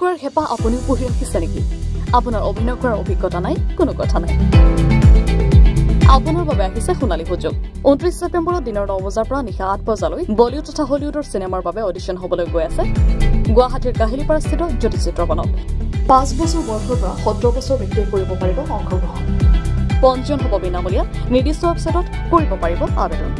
কৰাৰ হেঁপাহ আপুনিও পুহি ৰাখিছে নেকি? আপোনাৰ অভিনয় কৰাৰ অভিজ্ঞতা নাই, কোনো কথা নাই। আপোনাৰ বাবে আহিছে সোণালী সুযোগ। 29 ছেপ্টেম্বৰত দিনৰ 9 বজাৰ পৰা নিশা 8 বজালৈ বলিউড তথা হলিউডৰ চিনেমাৰ বাবে অডিশ্যন হ'বলৈ গৈ আছে গুৱাহাটীৰ কাহিলীপাৰাস্থিত জ্যোতি চিত্ৰবনত। 5 বছৰ বয়সৰ পৰা 17 বছৰ ব্যক্তিয়ে কৰিব পাৰিব অংশগ্ৰহণ। পঞ্জীয়ন হ'ব বিনামূলীয়া, নিৰ্দিষ্ট ৱেবছাইটত কৰিব পাৰিব আবেদন।